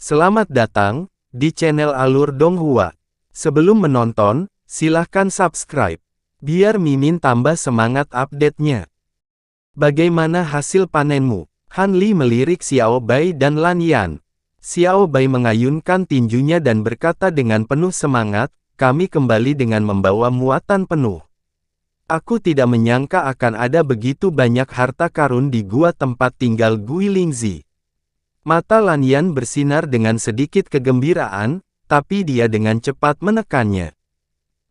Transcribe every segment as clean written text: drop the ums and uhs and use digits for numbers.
Selamat datang di channel Alur Donghua. Sebelum menonton, silahkan subscribe, biar Mimin tambah semangat update-nya. Bagaimana hasil panenmu? Han Li melirik Xiao Bai dan Lan Yan. Xiao Bai mengayunkan tinjunya dan berkata dengan penuh semangat, kami kembali dengan membawa muatan penuh. Aku tidak menyangka akan ada begitu banyak harta karun di gua tempat tinggal Gui Lingzi. Mata Lan Yan bersinar dengan sedikit kegembiraan, tapi dia dengan cepat menekannya.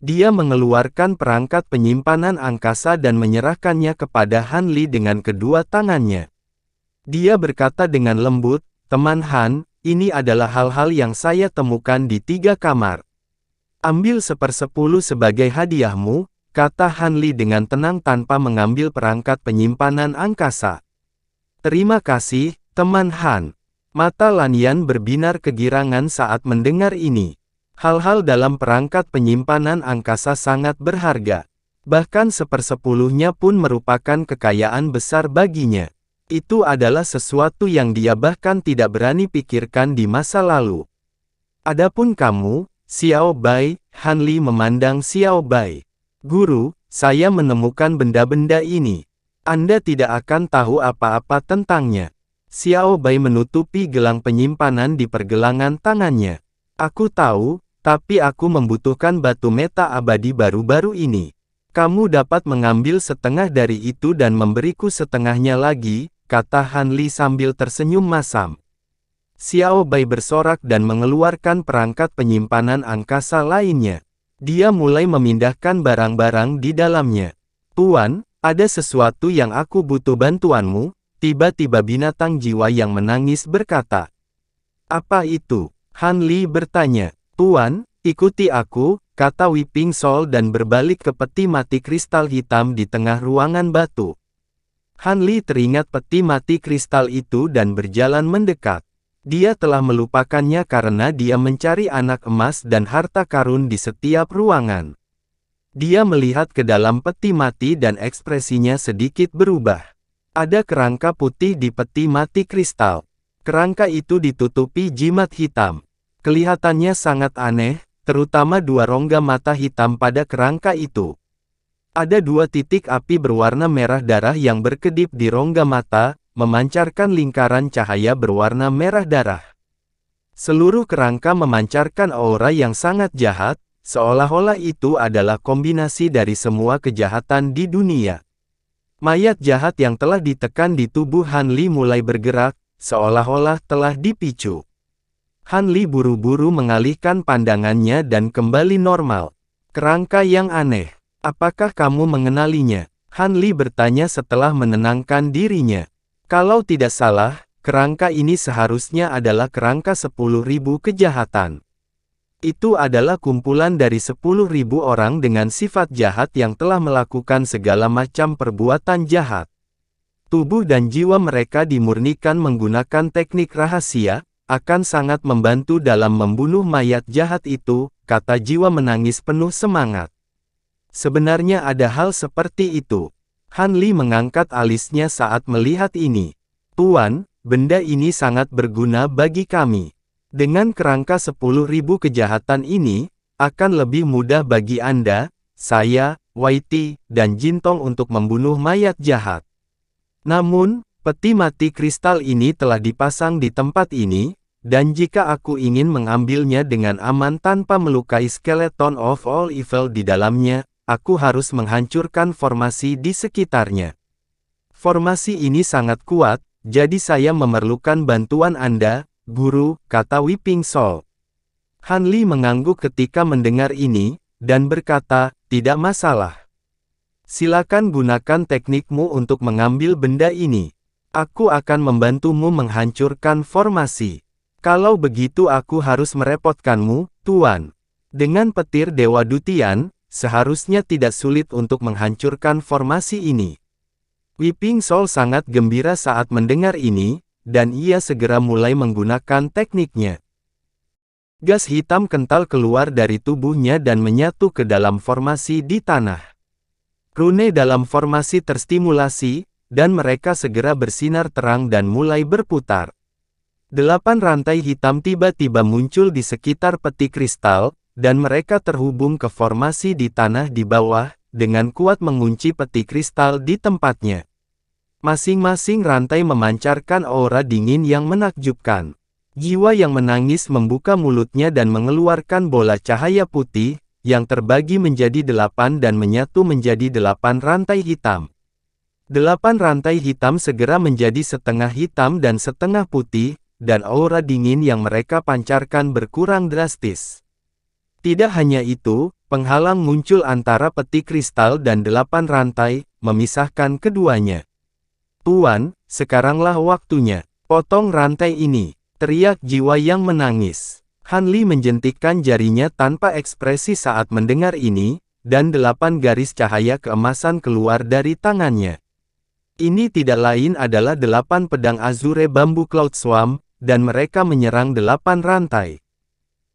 Dia mengeluarkan perangkat penyimpanan angkasa dan menyerahkannya kepada Han Li dengan kedua tangannya. Dia berkata dengan lembut, teman Han, ini adalah hal-hal yang saya temukan di 3 kamar. Ambil 1/10 sebagai hadiahmu, kata Han Li dengan tenang tanpa mengambil perangkat penyimpanan angkasa. Terima kasih, teman Han. Mata Lan Yan berbinar kegirangan saat mendengar ini. Hal-hal dalam perangkat penyimpanan angkasa sangat berharga. Bahkan 1/10-nya pun merupakan kekayaan besar baginya. Itu adalah sesuatu yang dia bahkan tidak berani pikirkan di masa lalu. Adapun kamu, Xiao Bai, Han Li memandang Xiao Bai. Guru, saya menemukan benda-benda ini. Anda tidak akan tahu apa-apa tentangnya. Xiao Bai menutupi gelang penyimpanan di pergelangan tangannya. Aku tahu, tapi aku membutuhkan batu meta abadi baru-baru ini. Kamu dapat mengambil setengah dari itu dan memberiku setengahnya lagi, kata Han Li sambil tersenyum masam. Xiao Bai bersorak dan mengeluarkan perangkat penyimpanan angkasa lainnya. Dia mulai memindahkan barang-barang di dalamnya. Tuan, ada sesuatu yang aku butuh bantuanmu. Tiba-tiba binatang jiwa yang menangis berkata. Apa itu? Han Li bertanya. Tuan, ikuti aku, kata Weeping Soul dan berbalik ke peti mati kristal hitam di tengah ruangan batu. Han Li teringat peti mati kristal itu dan berjalan mendekat. Dia telah melupakannya karena dia mencari anak emas dan harta karun di setiap ruangan. Dia melihat ke dalam peti mati dan ekspresinya sedikit berubah. Ada kerangka putih di peti mati kristal. Kerangka itu ditutupi jimat hitam. Kelihatannya sangat aneh, terutama 2 rongga mata hitam pada kerangka itu. Ada 2 titik api berwarna merah darah yang berkedip di rongga mata, memancarkan lingkaran cahaya berwarna merah darah. Seluruh kerangka memancarkan aura yang sangat jahat, seolah-olah itu adalah kombinasi dari semua kejahatan di dunia. Mayat jahat yang telah ditekan di tubuh Han Li mulai bergerak, seolah-olah telah dipicu. Han Li buru-buru mengalihkan pandangannya dan kembali normal. Kerangka yang aneh. Apakah kamu mengenalinya? Han Li bertanya setelah menenangkan dirinya. Kalau tidak salah, kerangka ini seharusnya adalah kerangka 10.000 kejahatan. Itu adalah kumpulan dari 10.000 orang dengan sifat jahat yang telah melakukan segala macam perbuatan jahat. Tubuh dan jiwa mereka dimurnikan menggunakan teknik rahasia, akan sangat membantu dalam membunuh mayat jahat itu, kata jiwa menangis penuh semangat. Sebenarnya ada hal seperti itu. Han Li mengangkat alisnya saat melihat ini. Tuan, benda ini sangat berguna bagi kami. Dengan kerangka 10.000 kejahatan ini, akan lebih mudah bagi Anda, saya, Waiti, dan Jintong untuk membunuh mayat jahat. Namun, peti mati kristal ini telah dipasang di tempat ini, dan jika aku ingin mengambilnya dengan aman tanpa melukai skeleton of all evil di dalamnya, aku harus menghancurkan formasi di sekitarnya. Formasi ini sangat kuat, jadi saya memerlukan bantuan Anda, Guru, kata Weeping Soul. Han Li mengangguk ketika mendengar ini, dan berkata, tidak masalah. Silakan gunakan teknikmu untuk mengambil benda ini. Aku akan membantumu menghancurkan formasi. Kalau begitu aku harus merepotkanmu, Tuan. Dengan petir Dewa Dutian, seharusnya tidak sulit untuk menghancurkan formasi ini. Weeping Soul sangat gembira saat mendengar ini, dan ia segera mulai menggunakan tekniknya. Gas hitam kental keluar dari tubuhnya dan menyatu ke dalam formasi di tanah. Rune dalam formasi terstimulasi, dan mereka segera bersinar terang dan mulai berputar. 8 rantai hitam tiba-tiba muncul di sekitar peti kristal, dan mereka terhubung ke formasi di tanah di bawah, dengan kuat mengunci peti kristal di tempatnya. Masing-masing rantai memancarkan aura dingin yang menakjubkan. Jiwa yang menangis membuka mulutnya dan mengeluarkan bola cahaya putih, yang terbagi menjadi 8 dan menyatu menjadi 8 rantai hitam. 8 rantai hitam segera menjadi setengah hitam dan setengah putih, dan aura dingin yang mereka pancarkan berkurang drastis. Tidak hanya itu, penghalang muncul antara peti kristal dan 8 rantai, memisahkan keduanya. "Tuan, sekaranglah waktunya. Potong rantai ini," teriak jiwa yang menangis. Han Li menjentikkan jarinya tanpa ekspresi saat mendengar ini, dan 8 garis cahaya keemasan keluar dari tangannya. Ini tidak lain adalah 8 pedang Azure Bambu Cloud Swarm, dan mereka menyerang 8 rantai.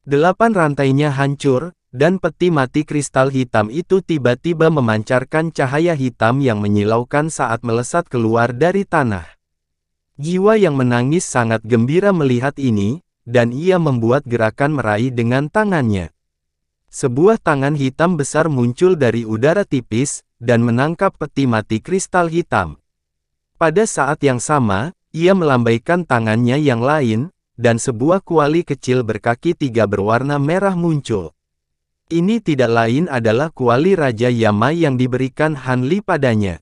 8 rantainya hancur, dan peti mati kristal hitam itu tiba-tiba memancarkan cahaya hitam yang menyilaukan saat melesat keluar dari tanah. Jiwa yang menangis sangat gembira melihat ini, dan ia membuat gerakan meraih dengan tangannya. Sebuah tangan hitam besar muncul dari udara tipis, dan menangkap peti mati kristal hitam. Pada saat yang sama, ia melambaikan tangannya yang lain, dan sebuah kuali kecil berkaki 3 berwarna merah muncul. Ini tidak lain adalah kuali Raja Yama yang diberikan Han Li padanya.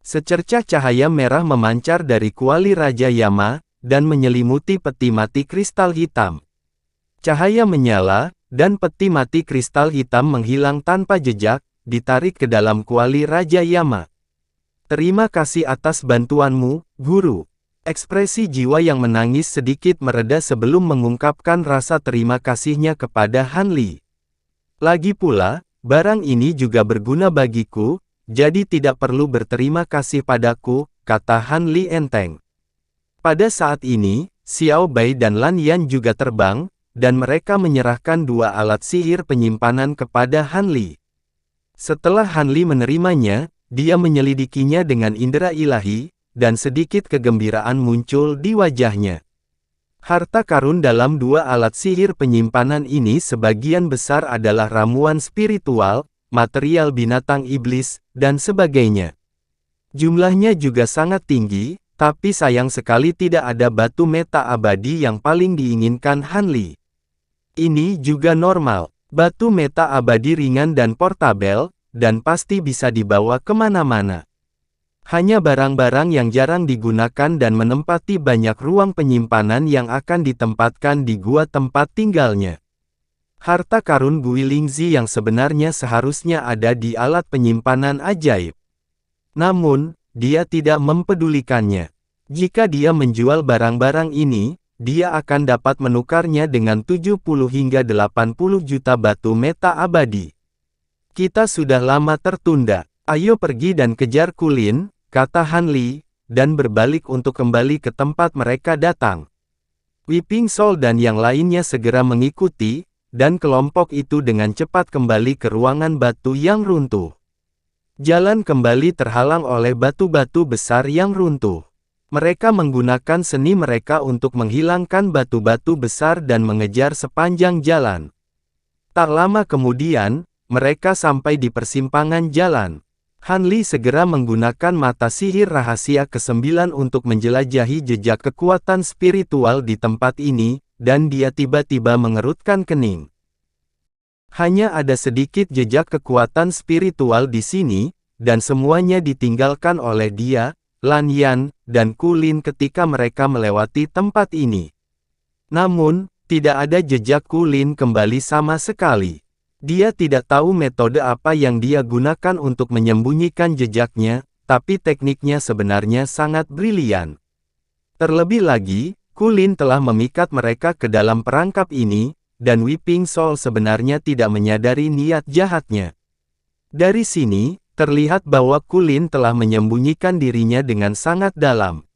Secercah cahaya merah memancar dari kuali Raja Yama, dan menyelimuti peti mati kristal hitam. Cahaya menyala, dan peti mati kristal hitam menghilang tanpa jejak, ditarik ke dalam kuali Raja Yama. "Terima kasih atas bantuanmu, Guru." Ekspresi jiwa yang menangis sedikit mereda sebelum mengungkapkan rasa terima kasihnya kepada Han Li. "Lagi pula, barang ini juga berguna bagiku, jadi tidak perlu berterima kasih padaku," kata Han Li enteng. Pada saat ini, Xiao Bai dan Lan Yan juga terbang, dan mereka menyerahkan 2 alat sihir penyimpanan kepada Han Li. Setelah Han Li menerimanya, dia menyelidikinya dengan indera ilahi, dan sedikit kegembiraan muncul di wajahnya. Harta karun dalam 2 alat sihir penyimpanan ini sebagian besar adalah ramuan spiritual, material binatang iblis, dan sebagainya. Jumlahnya juga sangat tinggi, tapi sayang sekali tidak ada batu meta abadi yang paling diinginkan Han Li. Ini juga normal, batu meta abadi ringan dan portabel, dan pasti bisa dibawa kemana-mana. Hanya barang-barang yang jarang digunakan dan menempati banyak ruang penyimpanan yang akan ditempatkan di gua tempat tinggalnya. Harta karun Guilingzi yang sebenarnya seharusnya ada di alat penyimpanan ajaib. Namun, dia tidak mempedulikannya. Jika dia menjual barang-barang ini, dia akan dapat menukarnya dengan 70 hingga 80 juta batu meta abadi. "Kita sudah lama tertunda. Ayo pergi dan kejar Kulin," kata Han Li, dan berbalik untuk kembali ke tempat mereka datang. Weeping Soul dan yang lainnya segera mengikuti, dan kelompok itu dengan cepat kembali ke ruangan batu yang runtuh. Jalan kembali terhalang oleh batu-batu besar yang runtuh. Mereka menggunakan seni mereka untuk menghilangkan batu-batu besar dan mengejar sepanjang jalan. Tak lama kemudian, mereka sampai di persimpangan jalan. Han Li segera menggunakan mata sihir rahasia ke-9 untuk menjelajahi jejak kekuatan spiritual di tempat ini, dan dia tiba-tiba mengerutkan kening. Hanya ada sedikit jejak kekuatan spiritual di sini, dan semuanya ditinggalkan oleh dia, Lan Yan, dan Kulin ketika mereka melewati tempat ini. Namun, tidak ada jejak Kulin kembali sama sekali. Dia tidak tahu metode apa yang dia gunakan untuk menyembunyikan jejaknya, tapi tekniknya sebenarnya sangat brilian. Terlebih lagi, Kulin telah memikat mereka ke dalam perangkap ini, dan Weeping Soul sebenarnya tidak menyadari niat jahatnya. Dari sini, terlihat bahwa Kulin telah menyembunyikan dirinya dengan sangat dalam.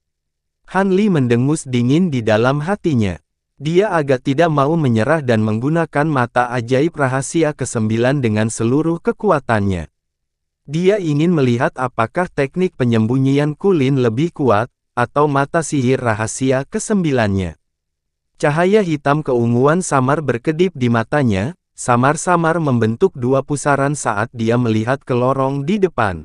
Han Li mendengus dingin di dalam hatinya. Dia agak tidak mau menyerah dan menggunakan mata ajaib rahasia ke-9 dengan seluruh kekuatannya. Dia ingin melihat apakah teknik penyembunyian Kulin lebih kuat, atau mata sihir rahasia ke-9-nya. Cahaya hitam keunguan samar berkedip di matanya, samar-samar membentuk dua pusaran saat dia melihat ke lorong di depan.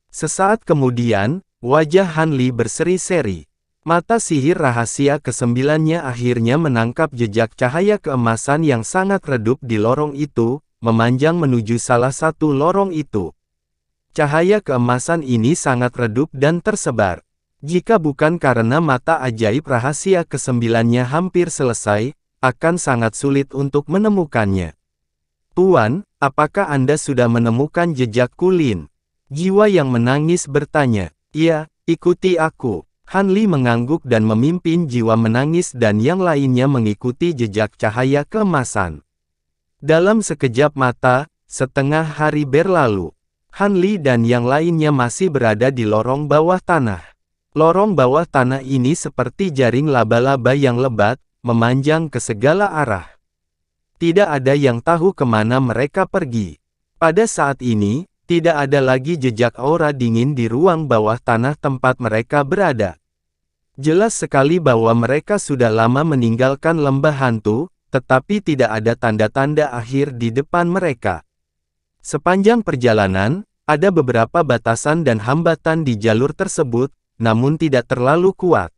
Sesaat kemudian, wajah Han Li berseri-seri. Mata sihir rahasia kesembilannya akhirnya menangkap jejak cahaya keemasan yang sangat redup di lorong itu, memanjang menuju salah satu lorong itu. Cahaya keemasan ini sangat redup dan tersebar. Jika bukan karena mata ajaib rahasia kesembilannya hampir selesai, akan sangat sulit untuk menemukannya. Tuan, apakah Anda sudah menemukan jejak Kulin? Jiwa yang menangis bertanya. Iya, ikuti aku. Han Li mengangguk dan memimpin jiwa menangis dan yang lainnya mengikuti jejak cahaya keemasan. Dalam sekejap mata, setengah hari berlalu. Han Li dan yang lainnya masih berada di lorong bawah tanah. Lorong bawah tanah ini seperti jaring laba-laba yang lebat, memanjang ke segala arah. Tidak ada yang tahu kemana mereka pergi. Pada saat ini, tidak ada lagi jejak aura dingin di ruang bawah tanah tempat mereka berada. Jelas sekali bahwa mereka sudah lama meninggalkan lembah hantu, tetapi tidak ada tanda-tanda akhir di depan mereka. Sepanjang perjalanan, ada beberapa batasan dan hambatan di jalur tersebut, namun tidak terlalu kuat.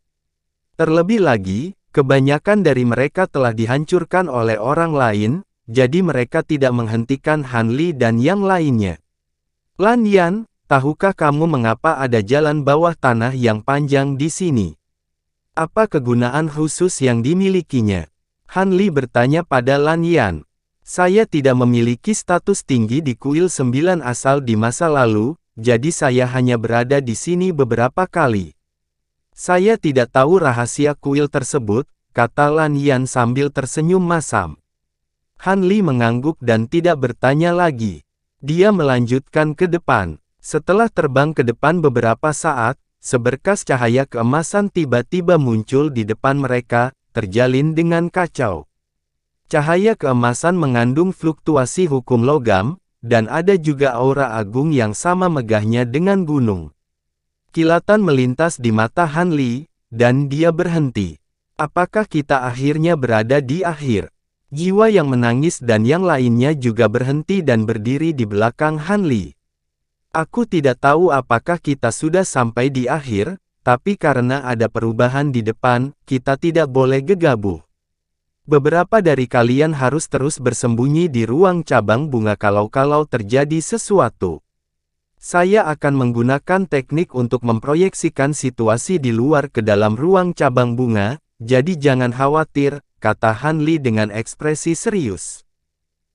Terlebih lagi, kebanyakan dari mereka telah dihancurkan oleh orang lain, jadi mereka tidak menghentikan Han Li dan yang lainnya. Lan Yan, tahukah kamu mengapa ada jalan bawah tanah yang panjang di sini? Apa kegunaan khusus yang dimilikinya? Han Li bertanya pada Lan Yan. Saya tidak memiliki status tinggi di kuil 9 asal di masa lalu, jadi saya hanya berada di sini beberapa kali. Saya tidak tahu rahasia kuil tersebut, kata Lan Yan sambil tersenyum masam. Han Li mengangguk dan tidak bertanya lagi. Dia melanjutkan ke depan. Setelah terbang ke depan beberapa saat, seberkas cahaya keemasan tiba-tiba muncul di depan mereka, terjalin dengan kacau. Cahaya keemasan mengandung fluktuasi hukum logam, dan ada juga aura agung yang sama megahnya dengan gunung. Kilatan melintas di mata Han Li, dan dia berhenti. Apakah kita akhirnya berada di akhir? Jiwa yang menangis dan yang lainnya juga berhenti dan berdiri di belakang Han Li. Aku tidak tahu apakah kita sudah sampai di akhir, tapi karena ada perubahan di depan, kita tidak boleh gegabah. Beberapa dari kalian harus terus bersembunyi di ruang cabang bunga kalau terjadi sesuatu. Saya akan menggunakan teknik untuk memproyeksikan situasi di luar ke dalam ruang cabang bunga, jadi jangan khawatir, kata Han Li dengan ekspresi serius.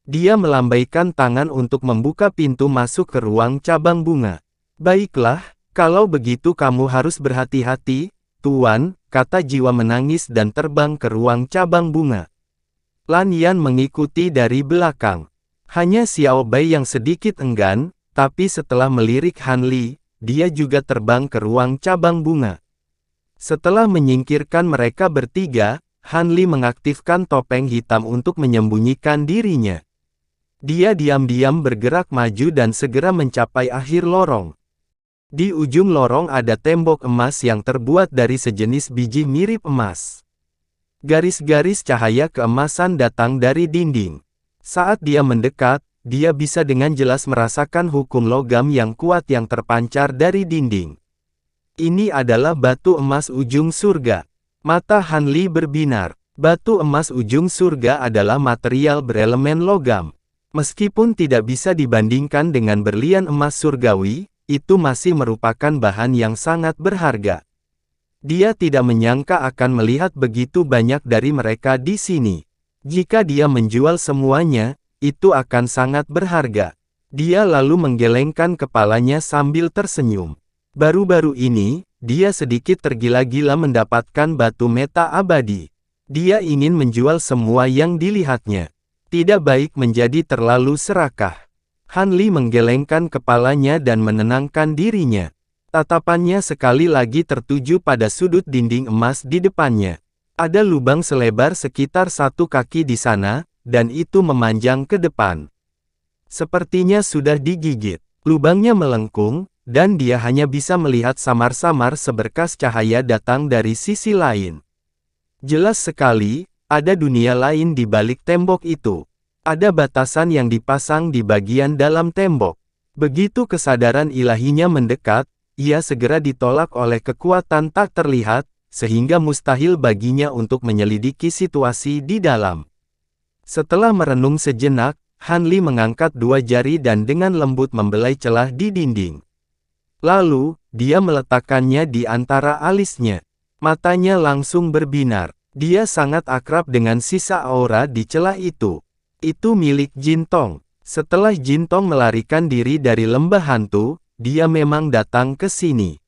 Dia melambaikan tangan untuk membuka pintu masuk ke ruang cabang bunga. Baiklah, kalau begitu kamu harus berhati-hati, Tuan, kata jiwa menangis dan terbang ke ruang cabang bunga. Lan Yan mengikuti dari belakang. Hanya Xiao Bai yang sedikit enggan, tapi setelah melirik Han Li, dia juga terbang ke ruang cabang bunga. Setelah menyingkirkan mereka bertiga, Han Li mengaktifkan topeng hitam untuk menyembunyikan dirinya. Dia diam-diam bergerak maju dan segera mencapai akhir lorong. Di ujung lorong ada tembok emas yang terbuat dari sejenis biji mirip emas. Garis-garis cahaya keemasan datang dari dinding. Saat dia mendekat, dia bisa dengan jelas merasakan hukum logam yang kuat yang terpancar dari dinding. Ini adalah batu emas ujung surga. Mata Han Li berbinar. Batu emas ujung surga adalah material berelemen logam. Meskipun tidak bisa dibandingkan dengan berlian emas surgawi, itu masih merupakan bahan yang sangat berharga. Dia tidak menyangka akan melihat begitu banyak dari mereka di sini. Jika dia menjual semuanya, itu akan sangat berharga. Dia lalu menggelengkan kepalanya sambil tersenyum. Baru-baru ini, dia sedikit tergila-gila mendapatkan batu meta abadi. Dia ingin menjual semua yang dilihatnya. Tidak baik menjadi terlalu serakah. Han Li menggelengkan kepalanya dan menenangkan dirinya. Tatapannya sekali lagi tertuju pada sudut dinding emas di depannya. Ada lubang selebar sekitar 1 kaki di sana, dan itu memanjang ke depan. Sepertinya sudah digigit. Lubangnya melengkung, dan dia hanya bisa melihat samar-samar seberkas cahaya datang dari sisi lain. Jelas sekali, ada dunia lain di balik tembok itu. Ada batasan yang dipasang di bagian dalam tembok. Begitu kesadaran ilahinya mendekat, ia segera ditolak oleh kekuatan tak terlihat, sehingga mustahil baginya untuk menyelidiki situasi di dalam. Setelah merenung sejenak, Han Li mengangkat dua jari dan dengan lembut membelai celah di dinding. Lalu, dia meletakkannya di antara alisnya. Matanya langsung berbinar. Dia sangat akrab dengan sisa aura di celah itu. Itu milik Jin Tong. Setelah Jin Tong melarikan diri dari lembah hantu, dia memang datang ke sini.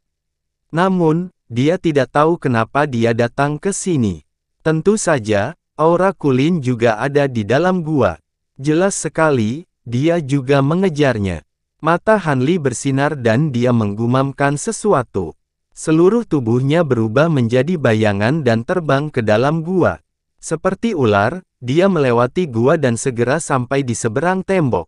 Namun, dia tidak tahu kenapa dia datang ke sini. Tentu saja, aura Kulin juga ada di dalam gua. Jelas sekali, dia juga mengejarnya. Mata Han Li bersinar dan dia menggumamkan sesuatu. Seluruh tubuhnya berubah menjadi bayangan dan terbang ke dalam gua. Seperti ular, dia melewati gua dan segera sampai di seberang tembok.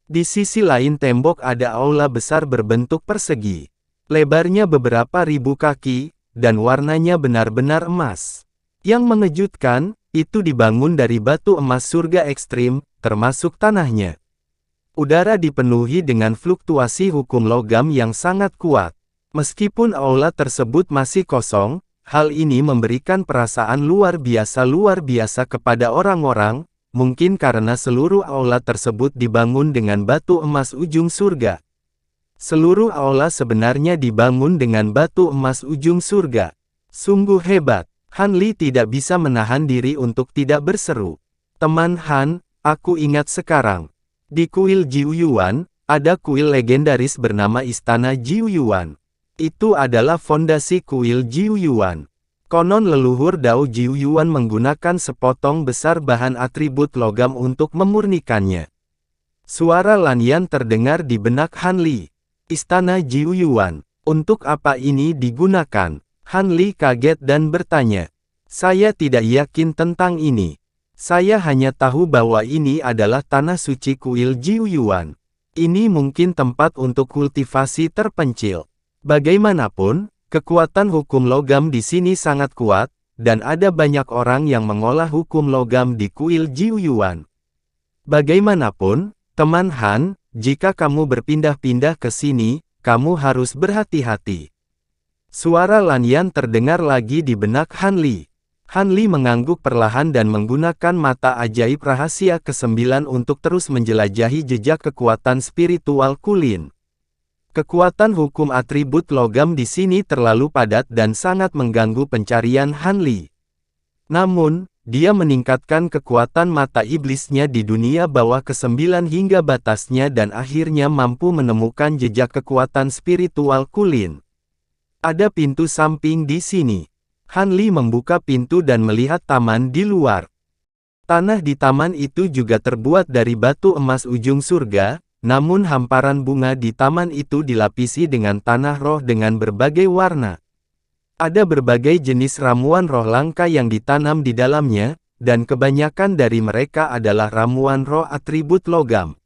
Di sisi lain tembok ada aula besar berbentuk persegi. Lebarnya beberapa ribu kaki, dan warnanya benar-benar emas. Yang mengejutkan, itu dibangun dari batu emas surga ekstrim, termasuk tanahnya. Udara dipenuhi dengan fluktuasi hukum logam yang sangat kuat. Meskipun aula tersebut masih kosong, hal ini memberikan perasaan luar biasa kepada orang-orang, mungkin karena seluruh aula tersebut dibangun dengan batu emas ujung surga. Seluruh aula sebenarnya dibangun dengan batu emas ujung surga. Sungguh hebat. Han Li tidak bisa menahan diri untuk tidak berseru. Teman Han, aku ingat sekarang. Di kuil Jiuyuan, ada kuil legendaris bernama Istana Jiuyuan. Itu adalah fondasi kuil Jiuyuan. Konon leluhur Dao Jiuyuan menggunakan sepotong besar bahan atribut logam untuk memurnikannya. Suara Lanyan terdengar di benak Han Li. Istana Jiuyuan, untuk apa ini digunakan? Han Li kaget dan bertanya. Saya tidak yakin tentang ini. Saya hanya tahu bahwa ini adalah tanah suci kuil Jiuyuan. Ini mungkin tempat untuk kultivasi terpencil. Bagaimanapun, kekuatan hukum logam di sini sangat kuat, dan ada banyak orang yang mengolah hukum logam di kuil Jiuyuan. Bagaimanapun, teman Han, jika kamu berpindah-pindah ke sini, kamu harus berhati-hati. Suara Lanyan terdengar lagi di benak Han Li. Han Li mengangguk perlahan dan menggunakan mata ajaib rahasia ke-9 untuk terus menjelajahi jejak kekuatan spiritual Kulin. Kekuatan hukum atribut logam di sini terlalu padat dan sangat mengganggu pencarian Han Li. Namun, dia meningkatkan kekuatan mata iblisnya di dunia bawah ke-9 hingga batasnya dan akhirnya mampu menemukan jejak kekuatan spiritual Kulin. Ada pintu samping di sini. Han Li membuka pintu dan melihat taman di luar. Tanah di taman itu juga terbuat dari batu emas ujung surga. Namun hamparan bunga di taman itu dilapisi dengan tanah roh dengan berbagai warna. Ada berbagai jenis ramuan roh langka yang ditanam di dalamnya, dan kebanyakan dari mereka adalah ramuan roh atribut logam.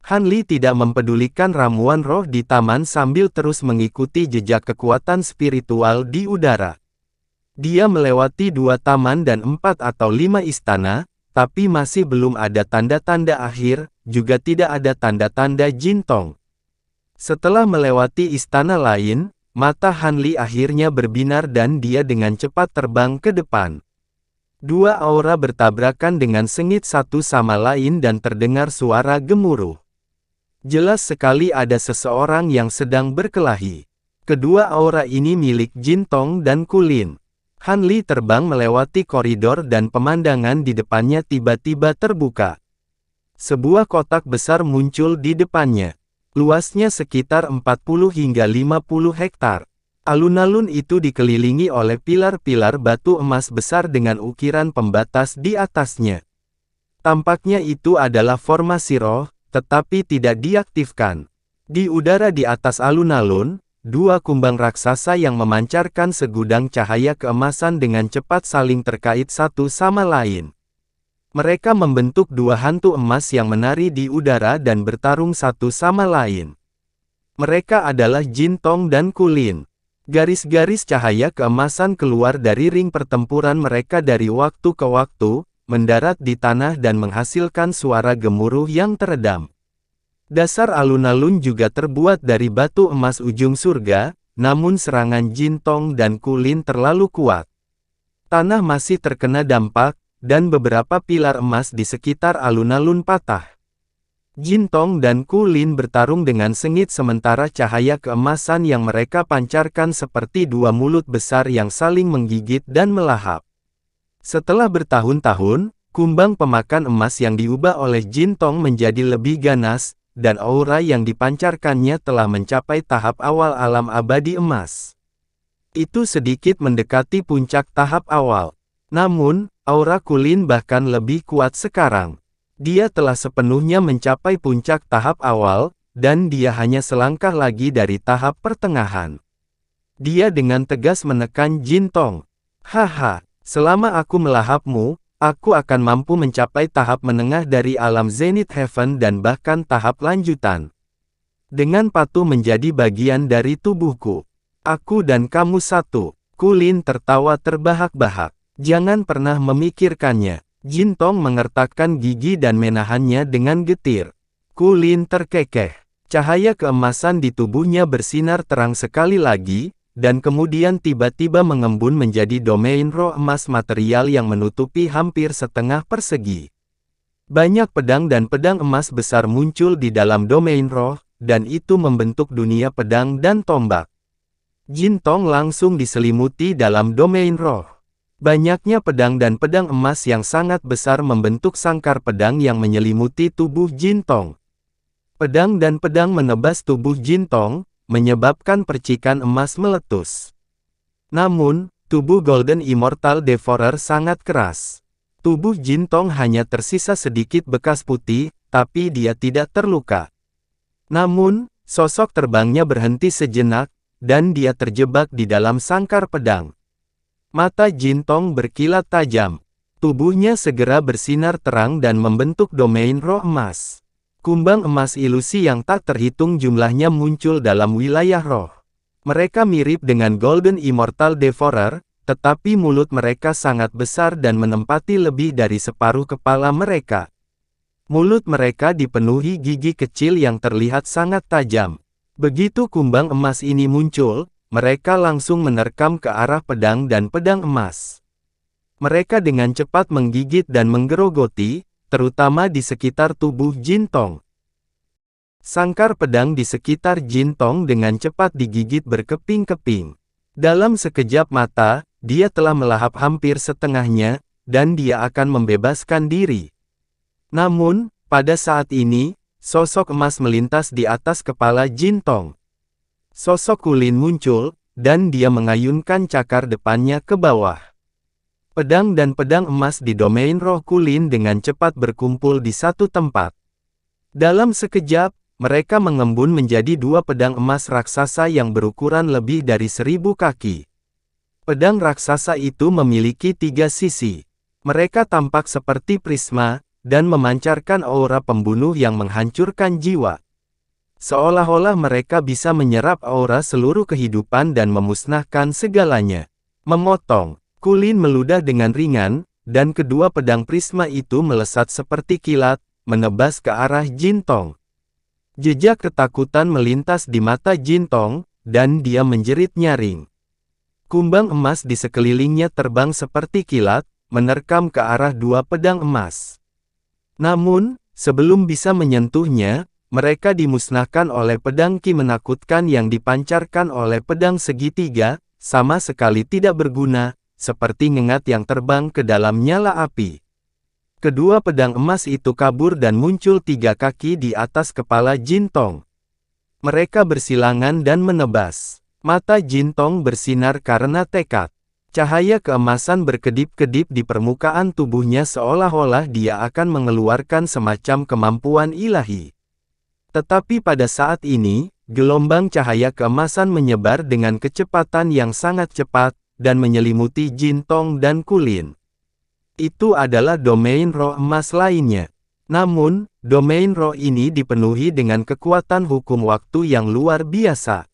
Han Li tidak mempedulikan ramuan roh di taman sambil terus mengikuti jejak kekuatan spiritual di udara. Dia melewati 2 taman dan 4 atau 5 istana, tapi masih belum ada tanda-tanda akhir, juga tidak ada tanda-tanda Jin Tong. Setelah melewati istana lain, mata Han Li akhirnya berbinar dan dia dengan cepat terbang ke depan. 2 aura bertabrakan dengan sengit satu sama lain dan terdengar suara gemuruh. Jelas sekali ada seseorang yang sedang berkelahi. Kedua aura ini milik Jin Tong dan Kulin. Han Li terbang melewati koridor dan pemandangan di depannya tiba-tiba terbuka. Sebuah kotak besar muncul di depannya. Luasnya sekitar 40 hingga 50 hektar. Alun-alun itu dikelilingi oleh pilar-pilar batu emas besar dengan ukiran pembatas di atasnya. Tampaknya itu adalah formasi roh, tetapi tidak diaktifkan. Di udara di atas alun-alun, 2 kumbang raksasa yang memancarkan segudang cahaya keemasan dengan cepat saling terkait satu sama lain. Mereka membentuk 2 hantu emas yang menari di udara dan bertarung satu sama lain. Mereka adalah Jin Tong dan Kulin. Garis-garis cahaya keemasan keluar dari ring pertempuran mereka dari waktu ke waktu, mendarat di tanah dan menghasilkan suara gemuruh yang teredam. Dasar alun-alun juga terbuat dari batu emas ujung surga, namun serangan Jin Tong dan Kulin terlalu kuat. Tanah masih terkena dampak, dan beberapa pilar emas di sekitar alun-alun patah. Jin Tong dan Kulin bertarung dengan sengit sementara cahaya keemasan yang mereka pancarkan seperti dua mulut besar yang saling menggigit dan melahap. Setelah bertahun-tahun, kumbang pemakan emas yang diubah oleh Jin Tong menjadi lebih ganas, dan aura yang dipancarkannya telah mencapai tahap awal alam abadi emas. Itu sedikit mendekati puncak tahap awal. Namun, aura Kulin bahkan lebih kuat sekarang. Dia telah sepenuhnya mencapai puncak tahap awal, dan dia hanya selangkah lagi dari tahap pertengahan. Dia dengan tegas menekan Jin Tong. Haha, selama aku melahapmu, aku akan mampu mencapai tahap menengah dari alam Zenith Heaven dan bahkan tahap lanjutan. Dengan patuh menjadi bagian dari tubuhku. Aku dan kamu satu. Kulin tertawa terbahak-bahak. Jangan pernah memikirkannya. Jin Tong mengertakkan gigi dan menahannya dengan getir. Kulin terkekeh. Cahaya keemasan di tubuhnya bersinar terang sekali lagi, dan kemudian tiba-tiba mengembun menjadi domain roh emas material yang menutupi hampir setengah persegi. Banyak pedang dan pedang emas besar muncul di dalam domain roh, dan itu membentuk dunia pedang dan tombak. Jin Tong langsung diselimuti dalam domain roh. Banyaknya pedang dan pedang emas yang sangat besar membentuk sangkar pedang yang menyelimuti tubuh Jin Tong. Pedang dan pedang menebas tubuh Jin Tong, menyebabkan percikan emas meletus. Namun, tubuh Golden Immortal Devourer sangat keras. Tubuh Jin Tong hanya tersisa sedikit bekas putih, tapi dia tidak terluka. Namun, sosok terbangnya berhenti sejenak, dan dia terjebak di dalam sangkar pedang. Mata Jin Tong berkilat tajam. Tubuhnya segera bersinar terang dan membentuk domain roh emas. Kumbang emas ilusi yang tak terhitung jumlahnya muncul dalam wilayah roh. Mereka mirip dengan Golden Immortal Devourer, tetapi mulut mereka sangat besar dan menempati lebih dari separuh kepala mereka. Mulut mereka dipenuhi gigi kecil yang terlihat sangat tajam. Begitu kumbang emas ini muncul, mereka langsung menerkam ke arah pedang dan pedang emas. Mereka dengan cepat menggigit dan menggerogoti, terutama di sekitar tubuh Jin Tong. Sangkar pedang di sekitar Jin Tong dengan cepat digigit berkeping-keping. Dalam sekejap mata, dia telah melahap hampir setengahnya, dan dia akan membebaskan diri. Namun, pada saat ini, sosok emas melintas di atas kepala Jin Tong. Sosok Kulin muncul, dan dia mengayunkan cakar depannya ke bawah. Pedang dan pedang emas di domain roh Kulin dengan cepat berkumpul di satu tempat. Dalam sekejap, mereka mengembun menjadi dua pedang emas raksasa yang berukuran lebih dari 1000 kaki. Pedang raksasa itu memiliki 3 sisi. Mereka tampak seperti prisma, dan memancarkan aura pembunuh yang menghancurkan jiwa. Seolah-olah mereka bisa menyerap aura seluruh kehidupan dan memusnahkan segalanya. Memotong. Kulin meludah dengan ringan, dan kedua pedang prisma itu melesat seperti kilat, menebas ke arah Jin Tong. Jejak ketakutan melintas di mata Jin Tong, dan dia menjerit nyaring. Kumbang emas di sekelilingnya terbang seperti kilat, menerkam ke arah dua pedang emas. Namun, sebelum bisa menyentuhnya, mereka dimusnahkan oleh pedang ki menakutkan yang dipancarkan oleh pedang segitiga, sama sekali tidak berguna, seperti ngengat yang terbang ke dalam nyala api. Kedua pedang emas itu kabur dan muncul 3 kaki di atas kepala Jin Tong. Mereka bersilangan dan menebas. Mata Jin Tong bersinar karena tekad. Cahaya keemasan berkedip-kedip di permukaan tubuhnya seolah-olah dia akan mengeluarkan semacam kemampuan ilahi. Tetapi pada saat ini, gelombang cahaya keemasan menyebar dengan kecepatan yang sangat cepat, dan menyelimuti Jin Tong dan Kulin. Itu adalah domain roh emas lainnya. Namun, domain roh ini dipenuhi dengan kekuatan hukum waktu yang luar biasa.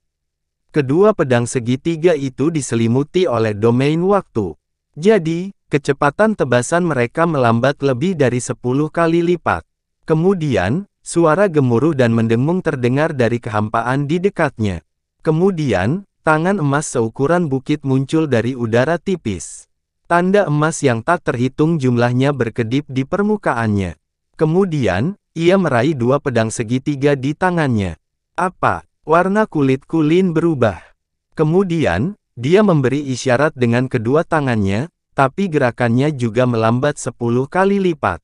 Kedua pedang segitiga itu diselimuti oleh domain waktu. Jadi, kecepatan tebasan mereka melambat lebih dari 10 kali lipat. Kemudian, suara gemuruh dan mendengung terdengar dari kehampaan di dekatnya. Kemudian, tangan emas seukuran bukit muncul dari udara tipis. Tanda emas yang tak terhitung jumlahnya berkedip di permukaannya. Kemudian, ia meraih dua pedang segitiga di tangannya. Apa? Warna kulit Kulin berubah. Kemudian, dia memberi isyarat dengan kedua tangannya, tapi gerakannya juga melambat 10 kali lipat.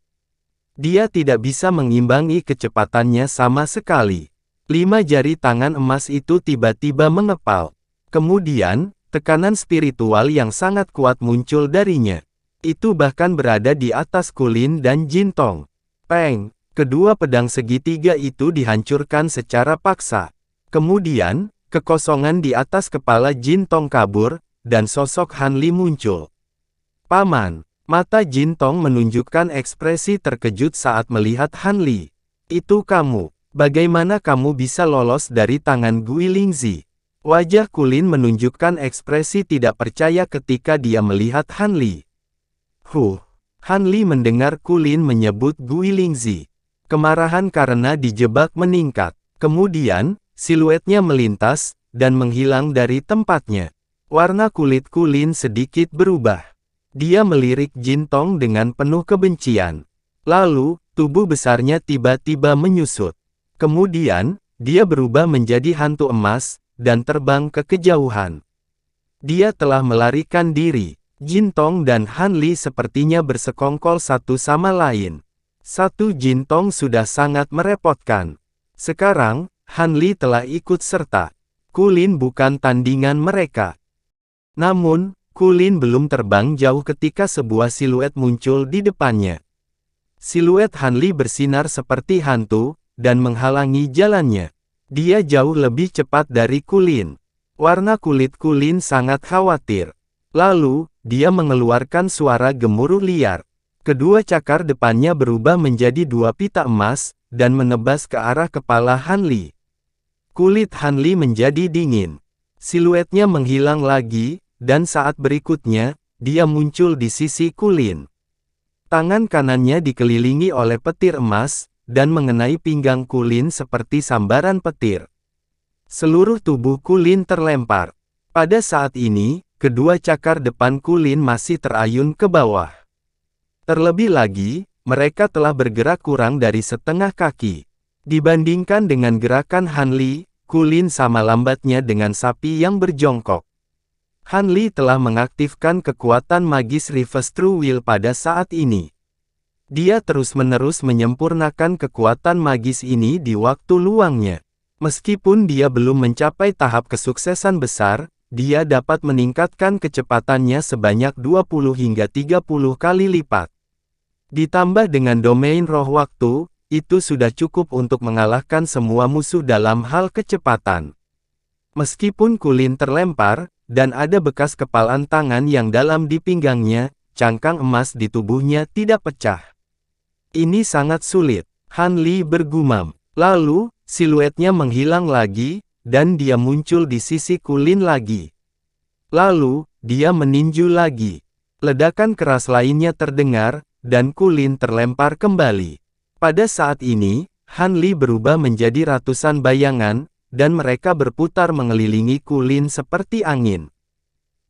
Dia tidak bisa mengimbangi kecepatannya sama sekali. 5 jari tangan emas itu tiba-tiba mengepal. Kemudian, tekanan spiritual yang sangat kuat muncul darinya. Itu bahkan berada di atas Kulin dan Jintong. Peng! Kedua pedang segitiga itu dihancurkan secara paksa. Kemudian, kekosongan di atas kepala Jintong kabur, dan sosok Han Li muncul. Paman! Mata Jintong menunjukkan ekspresi terkejut saat melihat Han Li. Itu kamu. Bagaimana kamu bisa lolos dari tangan Guilingzi? Wajah Kulin menunjukkan ekspresi tidak percaya ketika dia melihat Han Li. Han Li mendengar Kulin menyebut Guilingzi. Kemarahan karena dijebak meningkat. Kemudian, siluetnya melintas, dan menghilang dari tempatnya. Warna kulit Kulin sedikit berubah. Dia melirik Jintong dengan penuh kebencian. Lalu, tubuh besarnya tiba-tiba menyusut. Kemudian, dia berubah menjadi hantu emas, dan terbang ke kejauhan. Dia telah melarikan diri. Jintong dan Han Li sepertinya bersekongkol satu sama lain. Satu Jintong sudah sangat merepotkan. Sekarang, Han Li telah ikut serta. Kulin bukan tandingan mereka. Namun, Kulin belum terbang jauh ketika sebuah siluet muncul di depannya. Siluet Han Li bersinar seperti hantu, dan menghalangi jalannya. Dia jauh lebih cepat dari Kulin. Warna kulit Kulin sangat khawatir. Lalu, dia mengeluarkan suara gemuruh liar. Kedua cakar depannya berubah menjadi dua pita emas, dan menebas ke arah kepala Han Li. Kulit Han Li menjadi dingin. Siluetnya menghilang lagi, dan saat berikutnya, dia muncul di sisi Kulin. Tangan kanannya dikelilingi oleh petir emas, dan mengenai pinggang Kulin seperti sambaran petir. Seluruh tubuh Kulin terlempar. Pada saat ini, kedua cakar depan Kulin masih terayun ke bawah. Terlebih lagi, mereka telah bergerak kurang dari setengah kaki. Dibandingkan dengan gerakan Han Li, Kulin sama lambatnya dengan sapi yang berjongkok. Han Li telah mengaktifkan kekuatan magis Reverse True Will pada saat ini. Dia terus-menerus menyempurnakan kekuatan magis ini di waktu luangnya. Meskipun dia belum mencapai tahap kesuksesan besar, dia dapat meningkatkan kecepatannya sebanyak 20 hingga 30 kali lipat. Ditambah dengan domain roh waktu, itu sudah cukup untuk mengalahkan semua musuh dalam hal kecepatan. Meskipun Kulin terlempar, dan ada bekas kepalan tangan yang dalam di pinggangnya, cangkang emas di tubuhnya tidak pecah. Ini sangat sulit, Han Li bergumam. Lalu, siluetnya menghilang lagi, dan dia muncul di sisi Kulin lagi. Lalu, dia meninju lagi. Ledakan keras lainnya terdengar, dan Kulin terlempar kembali. Pada saat ini, Han Li berubah menjadi ratusan bayangan, dan mereka berputar mengelilingi Kulin seperti angin.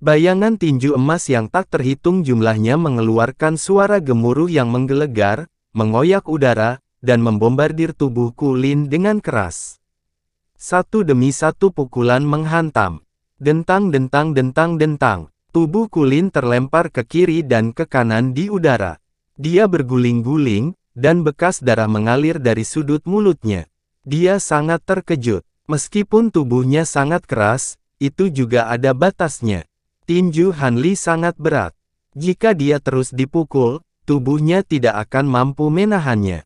Bayangan tinju emas yang tak terhitung jumlahnya mengeluarkan suara gemuruh yang menggelegar, mengoyak udara, dan membombardir tubuh Kulin dengan keras. Satu demi satu pukulan menghantam. Dentang-dentang-dentang-dentang. Tubuh Kulin terlempar ke kiri dan ke kanan di udara. Dia berguling-guling, dan bekas darah mengalir dari sudut mulutnya. Dia sangat terkejut. Meskipun tubuhnya sangat keras, itu juga ada batasnya. Tinju Han Li sangat berat. Jika dia terus dipukul, tubuhnya tidak akan mampu menahannya.